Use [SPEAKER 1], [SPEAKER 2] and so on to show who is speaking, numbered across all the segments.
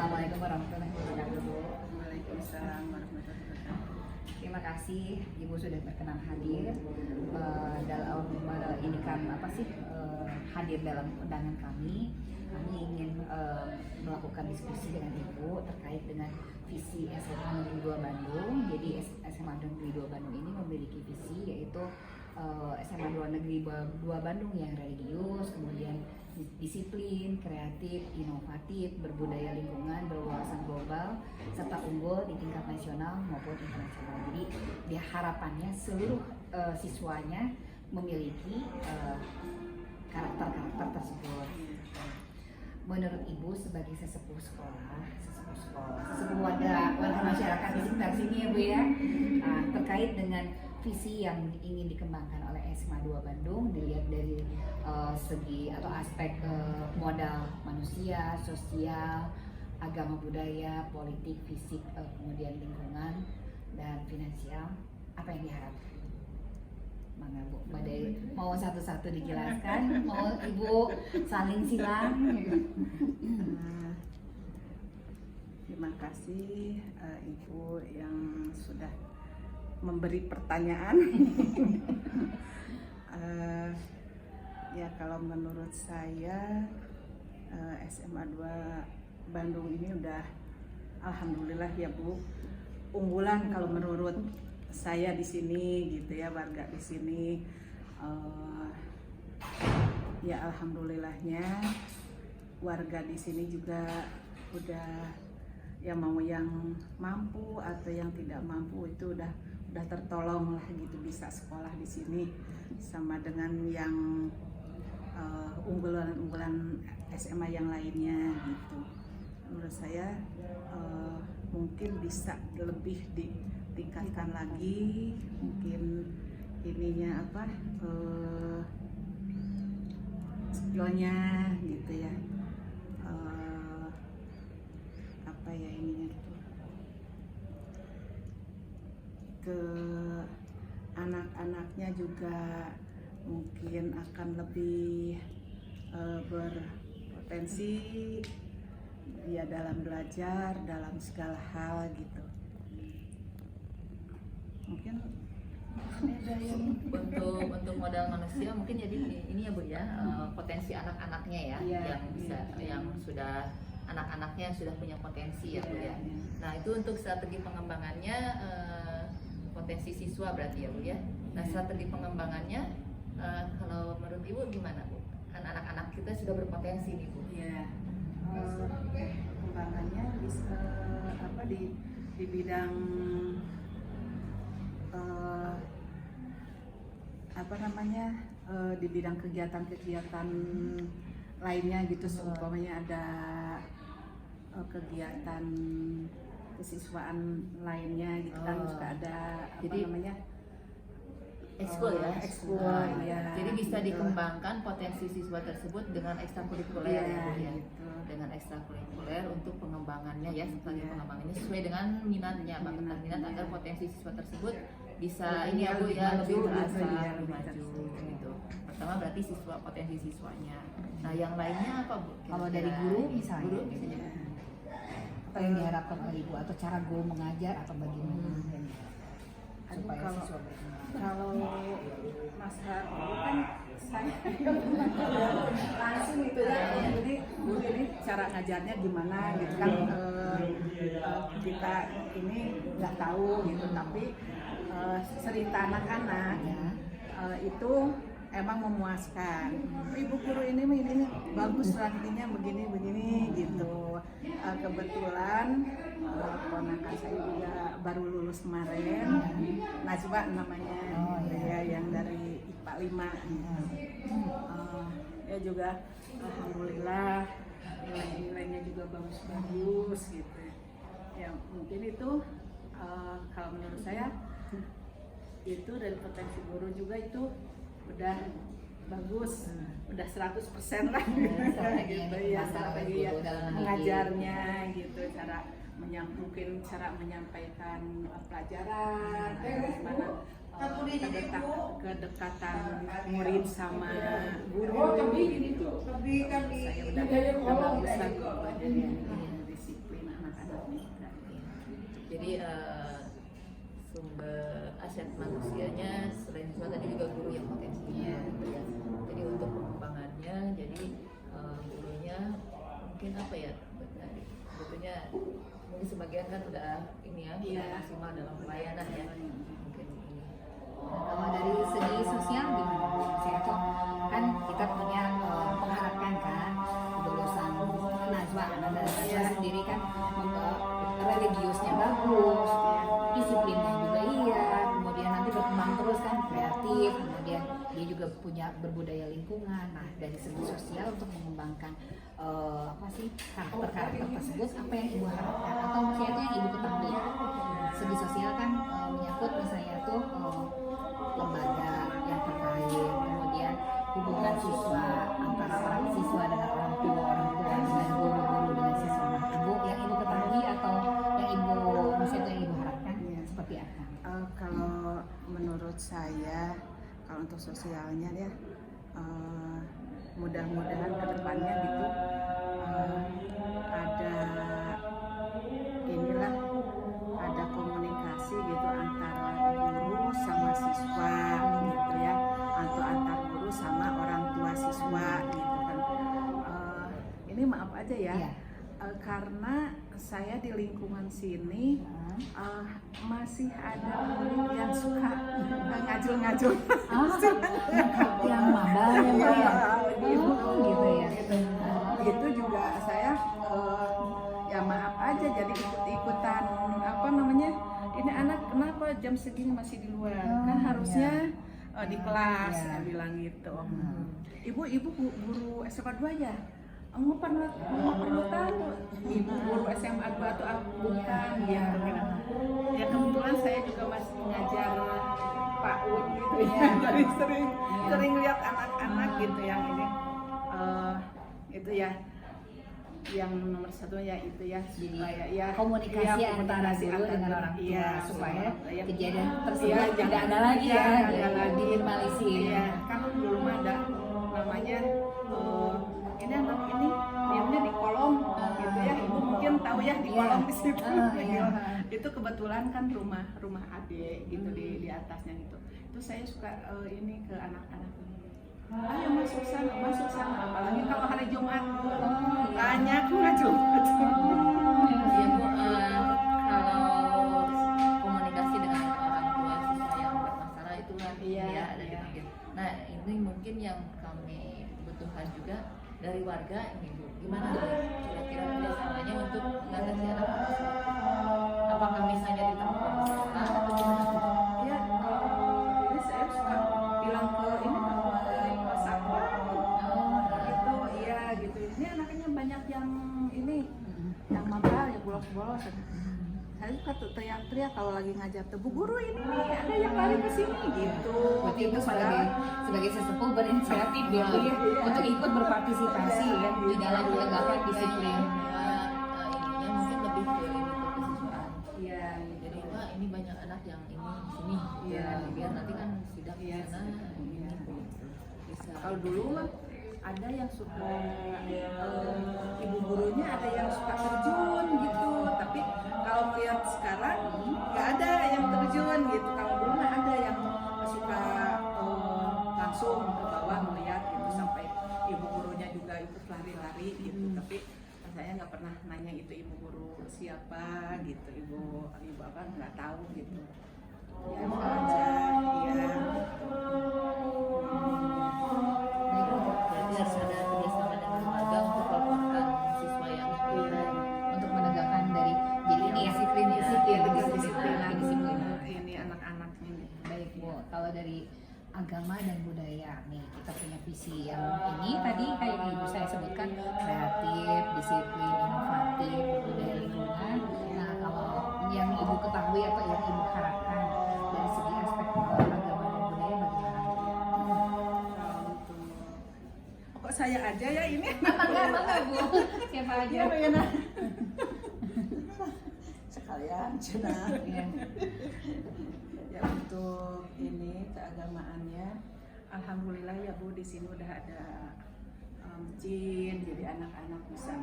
[SPEAKER 1] Assalamualaikum warahmatullahi wabarakatuh.
[SPEAKER 2] Waalaikumsalam warahmatullahi wabarakatuh.
[SPEAKER 1] Terima kasih Ibu sudah berkenan hadir dalam ini kan hadir dalam undangan kami. Kami ingin melakukan diskusi dengan Ibu terkait dengan visi SMA Negeri 2 Bandung. Jadi SMA Negeri 2 Bandung ini memiliki visi yaitu SMA 2 Negeri 2 Bandung yang religius, kemudian disiplin, kreatif, inovatif, berbudaya lingkungan, berwawasan global, serta unggul di tingkat nasional maupun internasional. Jadi dia harapannya seluruh siswanya memiliki karakter-karakter tersebut. Menurut Ibu sebagai sesepuh warga masyarakat di sekitar sini ya Bu ya, terkait dengan visi yang ingin dikembangkan oleh SMA 2 Bandung, dilihat dari segi atau aspek modal manusia, sosial, agama budaya, politik, fisik, kemudian lingkungan dan finansial, apa yang diharapkan? Mana Bu, badai mau satu-satu dijelaskan, mau Ibu saling silang?
[SPEAKER 2] Terima kasih Ibu yang sudah memberi pertanyaan. Ya kalau menurut saya SMA 2 Bandung ini udah alhamdulillah ya Bu, unggulan kalau menurut saya di sini gitu ya, warga di sini. Ya alhamdulillahnya warga di sini juga udah ya, mau yang mampu atau yang tidak mampu itu udah tertolong lah gitu, bisa sekolah di sini sama dengan yang unggulan SMA yang lainnya gitu. Menurut saya mungkin bisa lebih ditingkatkan lagi, mungkin ininya skillnya gitu ya, ininya gitu, ke anak-anaknya juga mungkin akan lebih berpotensi ya dalam belajar, dalam segala hal gitu. Mungkin
[SPEAKER 3] untuk modal manusia mungkin jadi ini ya Bu ya, potensi anak-anaknya ya, yang bisa yang sudah anak-anaknya yang sudah punya potensi ya Bu ya. Nah itu untuk strategi pengembangannya, potensi siswa berarti ya Bu ya. Nah strategi pengembangannya kalau menurut Ibu gimana Bu? Kan anak-anak kita sudah berpotensi nih Bu.
[SPEAKER 2] Ya, pengembangannya bisa di bidang di bidang kegiatan-kegiatan lainnya gitu, seumpamanya ada kegiatan kesiswaan lainnya gitu kan, suka ada
[SPEAKER 3] ekskul ya,
[SPEAKER 2] ekskul ya.
[SPEAKER 3] Jadi bisa dikembangkan potensi siswa tersebut dengan ekstrakurikuler ya,
[SPEAKER 2] gitu.
[SPEAKER 3] Dengan ekstrakurikuler untuk pengembangannya ya, strategi pengembangannya sesuai dengan minatnya, bakat minat agar potensi siswa tersebut bisa ini ya Bu ya, lebih terasa, lebih maju gitu. Pertama berarti potensi siswanya. Nah yang lainnya apa Bu?
[SPEAKER 1] Kalau dari guru misalnya,
[SPEAKER 3] guru bisa jadi
[SPEAKER 1] apa yang diharapkan oleh Ibu atau cara guru mengajar atau bagaimana yang supaya siswa berkembang?
[SPEAKER 2] Kalau masalah itu kan saya langsung gitu ya, jadi guru ini cara ngajarnya gimana gitu kan, kita ini nggak tahu gitu, tapi cerita anak-anak itu emang memuaskan. Ibu guru ini bagus strateginya begini gitu. Kebetulan ponakan saya juga baru lulus kemarin, Najwa namanya, yang dari IPA 5 gitu. Ya juga alhamdulillah nilai-nilainya juga bagus-bagus gitu. Ya mungkin itu kalau menurut saya itu dari potensi guru juga itu udah bagus, udah 100% lah gitu ya, strategi mengajarnya gitu, cara menyampaikan pelajaran, gimana kedekatan murid sama guru gitu. Saya udah bagus lah jadi disiplin
[SPEAKER 3] Jadi sumber aset manusianya selain siswa tadi juga guru yang potensinya gitu ya. Jadi untuk pengembangannya, jadi gurunya mungkin apa ya, sebetulnya mungkin sebagian kan udah ini ya, udah maksimal dalam pelayanan ya. Mungkin ini.
[SPEAKER 1] Kalau dari segi sosial gimana? Saya tuh kan kita punya mengharapkan kan lulusan Najwa sendiri kan religiusnya bagus, disiplinnya juga iya, kemudian nanti berkembang terus kan kreatif, kemudian dia juga punya berbudaya lingkungan. Nah dari segi sosial untuk mengembangkan apa sih karakter tersebut, apa yang ibu harapkan atau misalnya yang ibu ketahui segi sosial kan menyangkut misalnya tuh lembaga yang terkait, kemudian hubungan siswa antara orang siswa dengan orang tua dengan guru-guru dengan siswa. Ibu yang ibu ketahui atau yang ibu misalnya yang ibu harapkan seperti apa?
[SPEAKER 2] Kalau menurut saya, kalau untuk sosialnya ya mudah-mudahan kedepannya gitu ada inilah, ada komunikasi gitu antara guru sama siswa gitu ya, atau antar guru sama orang tua siswa gitu kan. Ini maaf aja ya, karena saya di lingkungan sini masih ada murid yang suka ngajul-ngajul.
[SPEAKER 1] Yang maba gitu ya.
[SPEAKER 2] Itu juga saya ya maaf aja jadi ikut-ikutan apa namanya, ini anak kenapa jam segini masih di luar, kan harusnya di kelas. Saya bilang gitu. Ibu guru SMA 2 ya? Enggak perlu tahu ibu guru SMA 2 atau bukan ya. Ya kebetulan saya juga masih ngajar PAUD gitu ya. Jadi sering lihat anak-anak gitu yang ini itu ya, yang nomor satu ya itu ya, supaya ya
[SPEAKER 1] komunikasi
[SPEAKER 2] ya,
[SPEAKER 1] antara guru dengan orang tua supaya kejadian tersebut tidak ada lagi diminimalisir.
[SPEAKER 2] Iya, kan dulu mah ada namanya ini anak ini diamnya di kolong gitu ya, ibu mungkin tahu ya di kolong di situ. Itu kebetulan kan rumah adik gitu di atasnya gitu. Itu saya suka ini ke anak-anak, ayo masuk sana, apalagi kalau hari Jumat banyak ngajul.
[SPEAKER 3] Iya Bu, kalau komunikasi dengan orang tua siswa yang bermasalah itu kan ada dipanggil. Nah ini mungkin yang kami butuhkan juga dari warga ini Bu, gimana kira-kira kerjasamanya untuk mengatasi anak-anak tersebut? Apakah misalnya ditemukan di sekolah atau gimana?
[SPEAKER 2] Ya, ini saya suka bilang ke ini ke satwa gitu, iya gitu. Ini anaknya banyak yang ini, yang maba, yang bolos-bolos. Saya suka tuh teriak-teriak kalau lagi ngajar tuh, Bu Guru ini nih ada yang lari ke sini gitu.
[SPEAKER 1] Berarti itu sebagai sesepuh berinisiatif ya Bu ya, untuk ikut berpartisipasi ya di dalam menegakkan disiplin.
[SPEAKER 3] Ininya mungkin lebih ke ini kesiswaan.
[SPEAKER 2] Iya,
[SPEAKER 3] Jadi Pak ini banyak anak yang ini di sini.
[SPEAKER 2] Iya.
[SPEAKER 3] Biar nanti kan sidang di sana
[SPEAKER 2] Iya.
[SPEAKER 3] bisa.
[SPEAKER 2] Kalau dulu mah ada yang suka ibu gurunya ada yang suka terjun gitu, tapi kalau melihat sekarang nggak ada yang terjun gitu. Kalau dulu mah ada yang suka langsung ke bawah melihat gitu, sampai ibu gurunya juga ikut lari-lari gitu. Tapi saya nggak pernah nanya itu ibu guru siapa gitu, ibu apa nggak tahu gitu. Ya aja, iya.
[SPEAKER 3] Berarti harus ada kerjasama dengan warga untuk melaporkan siswa yang
[SPEAKER 1] Untuk menegakkan dari jadi ini ya disiplin
[SPEAKER 2] ini anak-anak ini.
[SPEAKER 1] Baik Bu, kalau dari agama dan budaya nih kita punya visi yang ini tadi kayak ibu saya sebutkan kreatif, disiplin, inovatif, budaya lingkungan. Nah kalau yang ibu ketahui atau yang ibu harapkan dari segi aspek agama dan budaya bagaimana?
[SPEAKER 2] Kok saya aja ya ini?
[SPEAKER 1] Apa Bu? Siapa aja?
[SPEAKER 2] Iya, nah.
[SPEAKER 4] Sekalian cina.
[SPEAKER 1] Ya.
[SPEAKER 2] Ya untuk ini keagamaannya, alhamdulillah ya Bu, di sini udah ada masjid, jadi anak-anak bisa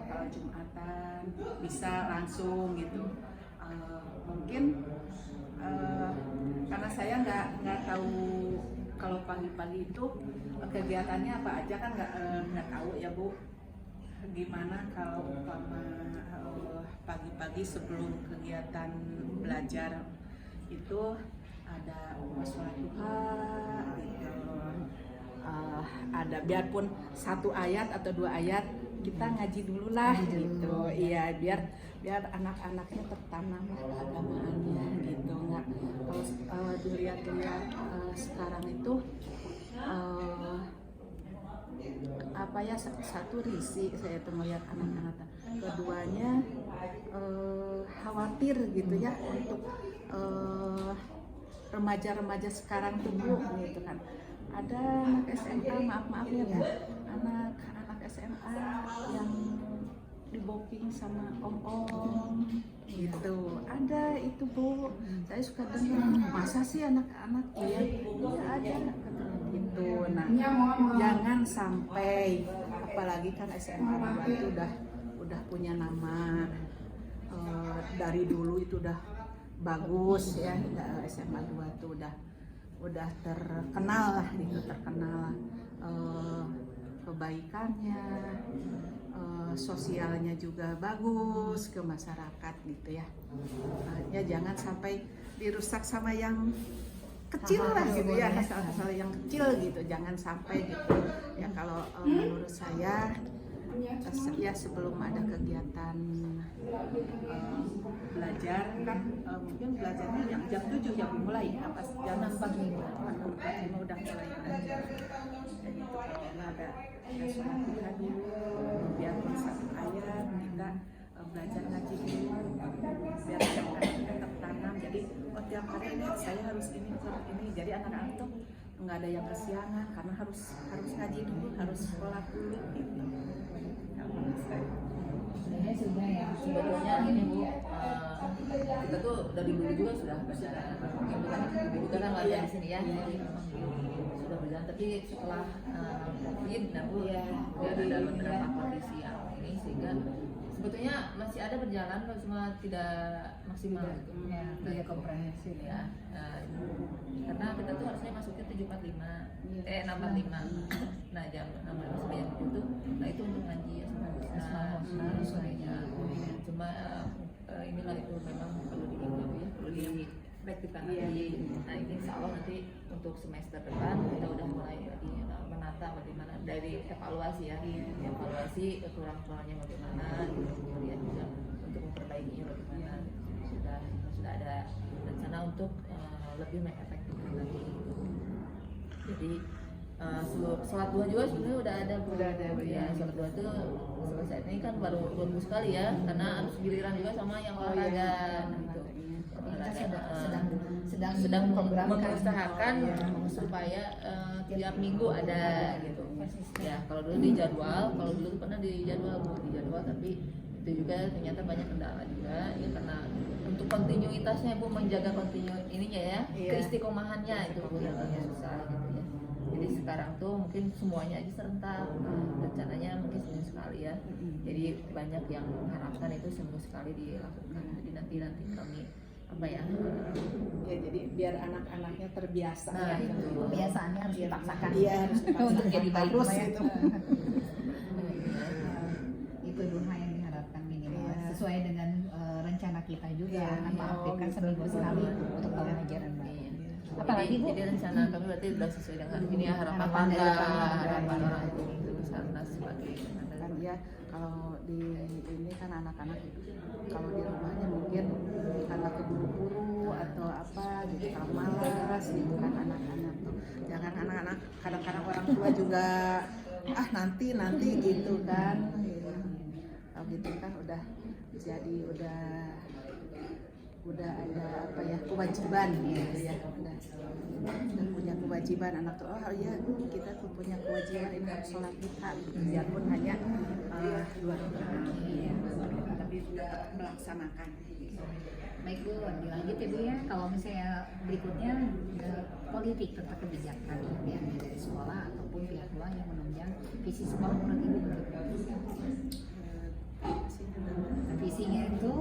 [SPEAKER 2] kalau Jumatan bisa langsung gitu. Mungkin karena saya nggak tahu kalau pagi-pagi itu kegiatannya apa aja kan nggak tahu ya Bu. Gimana kalau umpama pagi-pagi sebelum kegiatan belajar itu ada sholat duha gitu. Ada biarpun 1 ayat atau 2 ayat kita ngaji dulu lah gitu. Iya, biar anak-anaknya tertanam keagamaannya gitu. Nggak kalau dilihat-lihat sekarang itu apa ya, satu risih saya tuh melihat anak-anak, keduanya khawatir gitu ya untuk remaja-remaja sekarang tuh Bu gitu kan. Ada anak SMA, maaf ya Bu, anak SMA yang diboking sama om-om gitu. Ada itu Bu, saya suka dengar, masa sih anak-anak iya ada gitu. Nah, jangan sampai, apalagi kan SMA 2 itu udah punya nama, dari dulu itu udah bagus ya. SMA 2 itu udah terkenal lah gitu, terkenal kebaikannya, sosialnya juga bagus ke masyarakat gitu ya. Ya jangan sampai dirusak sama yang kecil lah gitu ya, hal-hal yang kecil gitu, jangan sampai gitu ya. Kalau menurut saya ya sebelum ada kegiatan belajar kan mungkin belajarnya yang jam 7 ya mulai, apa jam 6.45 udah mulai belajar. Dan itu kalau ada sholat duha dulu, biar 1 ayat kita belajar ngaji dulu, biar anak-anak tertanam. Jadi tiap hari ini saya harus ini, jadi anak-anak tuh nggak ada yang kesiangan karena harus ngaji dulu, harus sholat dulu gitu.
[SPEAKER 3] Sebetulnya ini Bu, kita tuh dari dulu juga sudah berjalan. Dulu kan latihan di sini ya, jadi memang sudah berjalan. Tapi setelah COVID, nah Bu, ada beberapa kondisi yang ini sehingga sebetulnya masih ada berjalan, kalau cuma tidak maksimal gitu.
[SPEAKER 1] Ya, tidak komprehensif
[SPEAKER 3] ya. Karena kita tuh harusnya masuknya 7.45, 6.45. Nah jam 6.45 sampai jam 7 tuh, nah itu untuk ngaji ya. Cuma inilah itu memang perlu diaktifkan lagi. Nah ini insya Allah nanti untuk semester depan kita udah mulai lagi menata bagaimana dari evaluasi ya, evaluasi kurang-kurangnya bagaimana, kemudian juga untuk memperbaikinya bagaimana. Sudah ada rencana untuk lebih mengefektifkan lagi. Jadi sholat duha juga sebenarnya udah ada ya. Sholat duha itu selesai ini kan baru 2 minggu sekali ya, karena harus giliran juga sama yang olahraga. Kita sedang mengusahakan supaya tiap minggu ada gitu ya. Kalau dulu di jadwal, pernah di jadwal tapi itu juga ternyata banyak kendala juga ya, karena untuk kontinuitasnya Bu, menjaga ininya ya, keistiqomahannya itu Bu yang susah gitu ya. Jadi sekarang tuh mungkin semuanya aja serentak, rencananya mungkin seminggu sekali ya. Jadi banyak yang mengharapkan itu seminggu sekali dilakukan. Jadi nanti kami apa ya?
[SPEAKER 2] Ya jadi biar anak-anaknya terbiasa.
[SPEAKER 3] Nah,
[SPEAKER 2] ya.
[SPEAKER 3] itu
[SPEAKER 1] kebiasaannya harus dipaksakan.
[SPEAKER 2] Iya, harus dipaksakan.
[SPEAKER 1] Untuk jadi baik
[SPEAKER 2] Terus
[SPEAKER 1] ya.
[SPEAKER 2] itu.
[SPEAKER 1] Itu duha yang diharapkan minimal sesuai dengan rencana kita juga, aktifkan
[SPEAKER 2] gitu.
[SPEAKER 1] seminggu sekali untuk tahun ajaran baru.
[SPEAKER 3] Apalagi Bu, jadi rencana kami berarti sudah sesuai dengan ini ya, harapan orang itu karena sebagai
[SPEAKER 2] Kan ya kalau di ini kan anak-anak kalau di rumahnya mungkin karena keburu-buru atau apa gitu, kalau malas gitu kan anak-anak tuh. Jangan anak-anak, kadang-kadang orang tua juga nanti gitu kan. Kalau gitu kan udah jadi udah ada apa ya, kewajiban gitu ya, udah punya kewajiban anak tuh, ya kita tuh punya kewajiban ini harus sholat duha gitu, biarpun hanya 2 rakaat tapi tetap melaksanakan.
[SPEAKER 1] Baik Bu, dilanjut ya Bu ya. Kalau misalnya berikutnya politik tentang kebijakan ya, dari sekolah ataupun pihak luar yang menunjang visi sekolah menurut Ibu. Visinya itu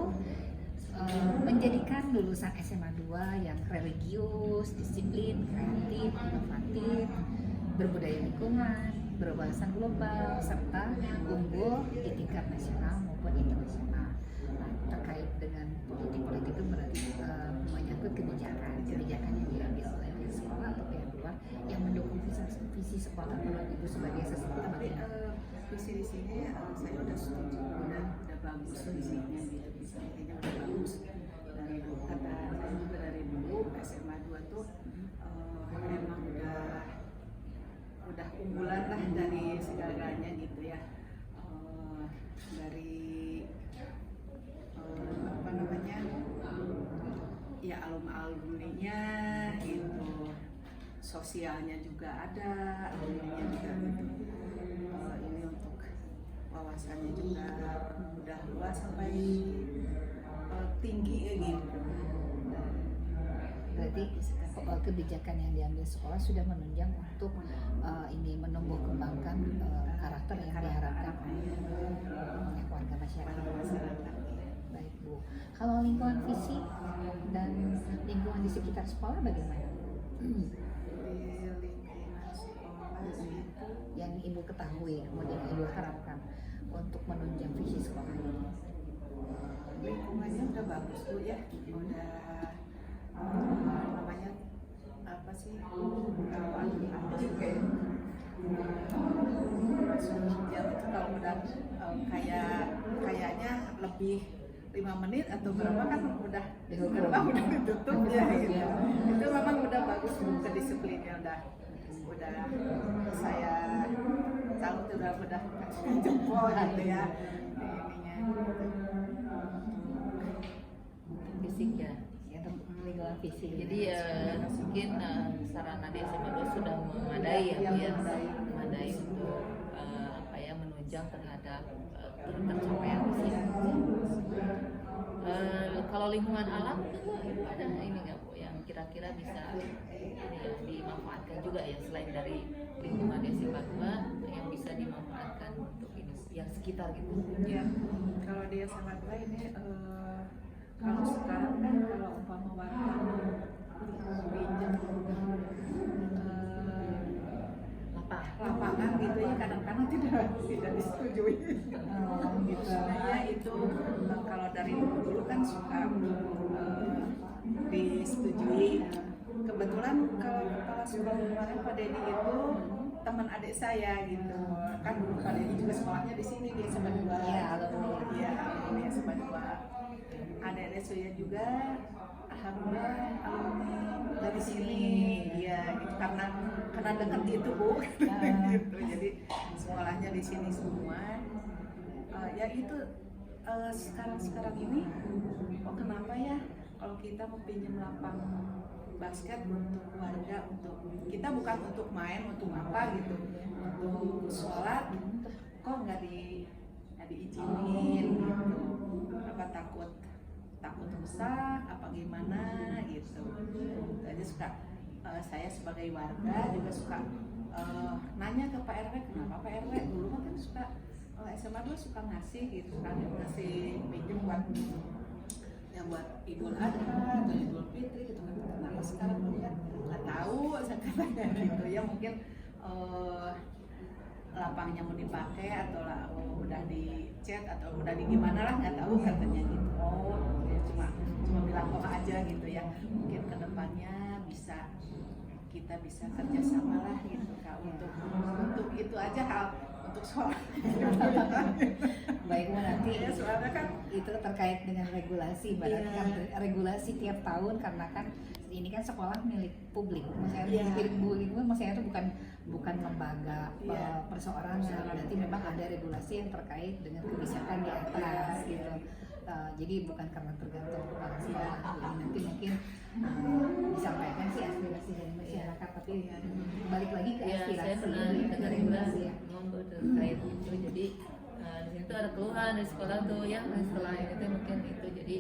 [SPEAKER 1] menjadikan lulusan SMA 2 yang religius, disiplin, kreatif, inovatif, berbudaya lingkungan, berwawasan global, serta unggul di tingkat nasional maupun internasional. Nah, terkait dengan politik itu berarti menyangkut kebijakan yang diambil oleh pihak sekolah atau pihak luar yang mendukung visi sekolah. Menurut Ibu sebagai sesepuh,
[SPEAKER 2] Tapi visi di sini saya udah setuju, udah bagus visinya gitu, visinya udah bagus. Dari dulu kata saya juga dari dulu SMA 2 tuh memang udah unggulan lah dari segalanya gitu ya. Dari apa namanya ya alumninya gitu, sosialnya juga ada, alumninya juga gitu. Ini untuk wawasannya juga udah luas sampai tinggi ya gitu.
[SPEAKER 1] Berarti kebijakan yang diambil sekolah sudah menunjang untuk ini menumbuh kembangkan karakter yang diharapkan oleh warga masyarakat. Baik Bu, kalau lingkungan fisik dan lingkungan di sekitar sekolah bagaimana?
[SPEAKER 2] Di lingkungan sekolah itu
[SPEAKER 1] Yang Ibu ketahui, kemudian Ibu harapkan untuk menunjang visi sekolah ini.
[SPEAKER 2] lingkungannya udah bagus Bu ya, udah namanya apa sih apa juga ya, sosial itu kalau udah kayaknya lebih 5 menit atau berapa kan udah gerbang udah ditutup ya gitu. Itu memang udah bagus Bu, kedisiplinnya udah saya tahu tuh udah jempol gitu ya ininya.
[SPEAKER 3] Fisik ya.
[SPEAKER 1] Ya, lingkungan fisik.
[SPEAKER 3] Jadi mungkin sarana di SMA 2 sudah memadai ya, Bu ya, memadai untuk apa ya, menunjang terhadap tercapaian visi. Kalau lingkungan alam itu ada ini nggak Bu yang kira-kira bisa ini ya, dimanfaatkan juga ya, selain dari lingkungan di SMA 2 yang bisa dimanfaatkan untuk ini yang sekitar gitu.
[SPEAKER 2] Ya, kalau dia sangat baik ini kalau sekarang kan kalau umpama warga pinjam lapangan gitu ya, kadang-kadang tidak disetujui. Gitu. Ya itu kalau dari dulu kan suka disetujui. Kebetulan kalau kepala sekolah kemarin Pak Denny itu teman adik saya gitu, kan Pak Denny juga sekolahnya di sini di SMA 2.
[SPEAKER 1] Iya, alumni.
[SPEAKER 2] Iya, alumni SMA 2. Adik-adik saya juga alhamdulillah alumni dari sini. Iya, gitu. Karena dekat itu Bu. Gitu. Jadi sekolahnya di sini semua. Ya itu sekarang ini kenapa ya kalau kita mau pinjam lapang basket untuk warga, untuk kita bukan untuk main, untuk apa gitu, untuk sholat kok nggak diizinin gitu, apa takut rusak apa gimana gitu. Jadi suka saya sebagai warga juga suka nanya ke Pak RW, kenapa Pak RW dulu kan suka SMA 2 suka ngasih gitu kan, ngasih pinjam buat yang buat Idul Adha atau Idul Fitri gitu kan. Kenapa sekarang nggak tahu katanya gitu ya, mungkin lapangnya mau dipakai atau udah dicat atau udah di gimana lah, nggak tahu katanya gitu. Ya cuma bilang kok aja gitu ya, mungkin kedepannya kita bisa kerjasama lah gitu Kak, untuk itu aja hal untuk soal.
[SPEAKER 1] Baik Bu, nanti
[SPEAKER 2] Ya, soalnya kan
[SPEAKER 1] itu terkait dengan regulasi, berarti kan regulasi tiap tahun, karena kan ini kan sekolah milik publik, maksudnya milik Bu itu maksudnya itu bukan lembaga perseorangan, berarti memang ada regulasi yang terkait dengan kebijakan di atas gitu. Jadi bukan karena tergantung kepala sekolah. Jadi nanti mungkin disampaikan sih aspirasi dari masyarakat, tapi balik lagi ke
[SPEAKER 3] Ya, saya
[SPEAKER 1] aspirasi
[SPEAKER 3] pernah dengar
[SPEAKER 1] regulasi
[SPEAKER 3] juga
[SPEAKER 1] ya.
[SPEAKER 3] ngomong terkait itu. Jadi di sini tuh ada keluhan dari sekolah tuh ya, setelah ini tuh mungkin itu jadi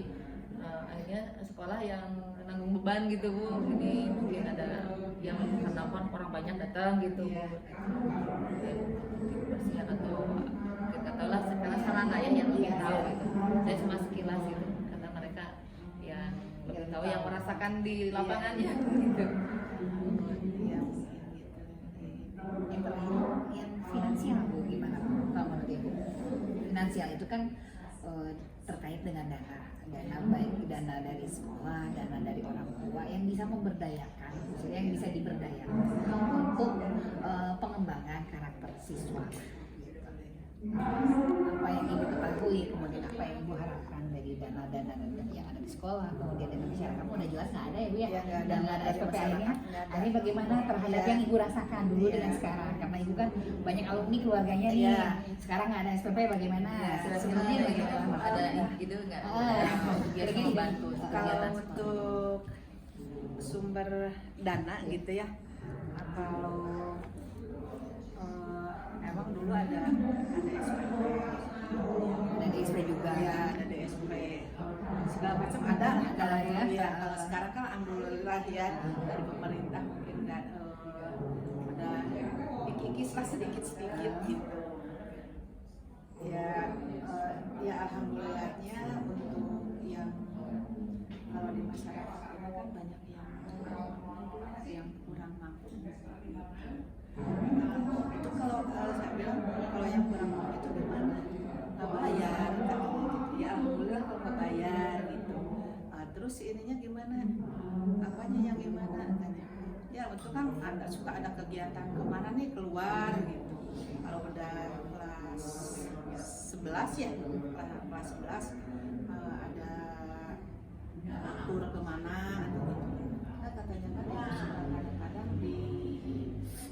[SPEAKER 3] akhirnya sekolah yang nanggung beban gitu Bu. Ini mungkin ada yang karena orang banyak datang gitu Bu. Kebersihan atau kita tahu lah sekarang sarana ya yang lebih tahu gitu. Saya cuma sekilas gitu karena mereka tahu yang merasakan di lapangannya gitu.
[SPEAKER 2] Iya, mungkin gitu.
[SPEAKER 1] Yang terakhir, yang finansial Bu, gimana Bu? Kalau menurut Ibu, finansial itu kan terkait dengan dana baik dana dari sekolah, dana dari orang tua yang bisa memberdayakan, maksudnya yang bisa diberdayakan untuk pengembangan karakter siswa. Apa yang Ibu ketahui, kemudian apa yang Ibu harapkan dari dana-dana yang ada di sekolah, kemudian dari masyarakat udah jelas nggak ada ya Bu ya,
[SPEAKER 2] Ya, nggak ada,
[SPEAKER 1] dan nggak ada
[SPEAKER 2] dari
[SPEAKER 1] SPP
[SPEAKER 2] masyarakat,
[SPEAKER 1] lainnya.
[SPEAKER 2] nggak ada.
[SPEAKER 1] Ini bagaimana terhadap
[SPEAKER 2] Iya.
[SPEAKER 1] yang Ibu rasakan dulu
[SPEAKER 2] Iya.
[SPEAKER 1] dengan sekarang, karena Ibu kan banyak alumni keluarganya nih,
[SPEAKER 2] Iya.
[SPEAKER 1] sekarang nggak ada SPP bagaimana?
[SPEAKER 2] Iya.
[SPEAKER 1] Sebelumnya bagaimana?
[SPEAKER 3] Ada gitu nggak? Biar
[SPEAKER 1] Begini,
[SPEAKER 3] membantu
[SPEAKER 2] Kalau
[SPEAKER 3] kegiatan sekolah.
[SPEAKER 2] untuk sumber dana gitu ya, atau emang dulu ada SPP,
[SPEAKER 1] ada di SP juga.
[SPEAKER 2] ya ada DSP, segala macam ada lah kalau
[SPEAKER 1] ya.
[SPEAKER 2] ya. Kalau sekarang kan alhamdulillah ya dari pemerintah mungkin nggak ada dikikis lah sedikit gitu. Ya, ya alhamdulillahnya untuk yang kalau di masyarakat kita kan banyak yang kurang mampu. Itu kalau saya bilang kalau yang kurang mampu itu gimana? Nggak bayar, kan? Ya alhamdulillah kalau nggak bayar gitu. Terus ininya gimana? Apanya yang gimana? Tanya. Ya itu kan suka ada kegiatan kemana nih keluar gitu. Kalau udah kelas 11 ya, kelas 11 ada tur kemana atau gitu. Nah katanya kan itu suka kadang-kadang di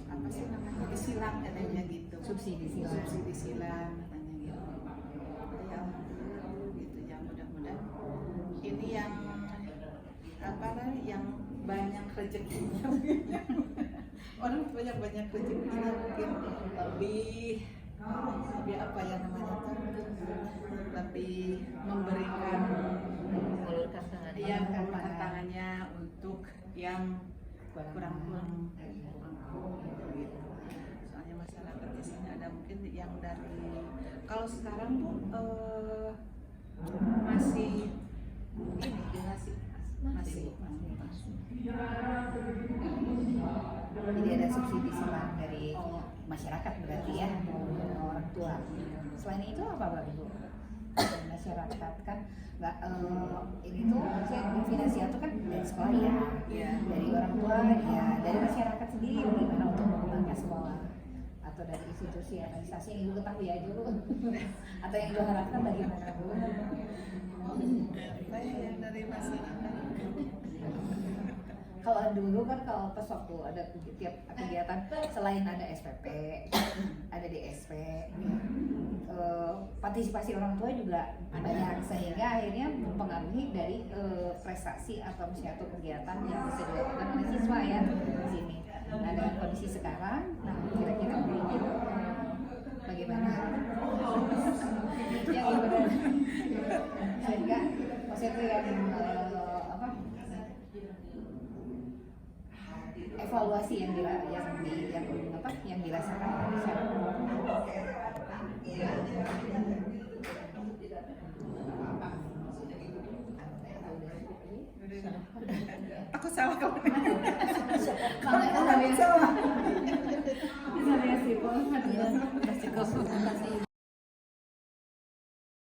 [SPEAKER 2] apa sih namanya disilang katanya gitu.
[SPEAKER 1] Subsidi silang.
[SPEAKER 2] Subsidi silang katanya gitu. Ya alhamdulillah gitu ya, mudah-mudahan ini yang apa namanya yang banyak rezekinya. Orang banyak rezekinya mungkin lebih apa ya namanya tuh, lebih memberikan
[SPEAKER 3] Mengulurkan tangan.
[SPEAKER 2] ya mengangkat tangannya untuk yang kurang gitu. Soalnya masyarakat di sini ada mungkin yang dari kalau sekarang Bu masih ini masih
[SPEAKER 1] Jadi ada subsidi silang dari masyarakat berarti ya, orang tua. Selain itu apa Bapak Ibu? Dan masyarakat kan nggak ini tuh maksudnya finansial itu kan dari sekolah ya,
[SPEAKER 2] Iya.
[SPEAKER 1] dari orang tua ya, dari masyarakat sendiri gimana untuk mengembangkan sekolah atau dari institusi organisasi yang Ibu ketahui aja Bu, atau yang Ibu harapkan bagaimana Bu?
[SPEAKER 2] Saya yang dari masyarakat.
[SPEAKER 1] Kalau dulu kan kalau pas waktu ada tiap kegiatan selain ada SPP, ada DSP, partisipasi orang tua juga banyak sehingga akhirnya mempengaruhi dari prestasi atau misalnya atau kegiatan yang bisa dilakukan oleh siswa ya di sini. Nah dengan kondisi sekarang, nah kira-kira bagaimana? Ya gimana? Sehingga maksudnya itu yang apa? Evaluasi yang dirasakan oleh masyarakat.
[SPEAKER 2] Aku salah kalau
[SPEAKER 1] Makanya saya sih,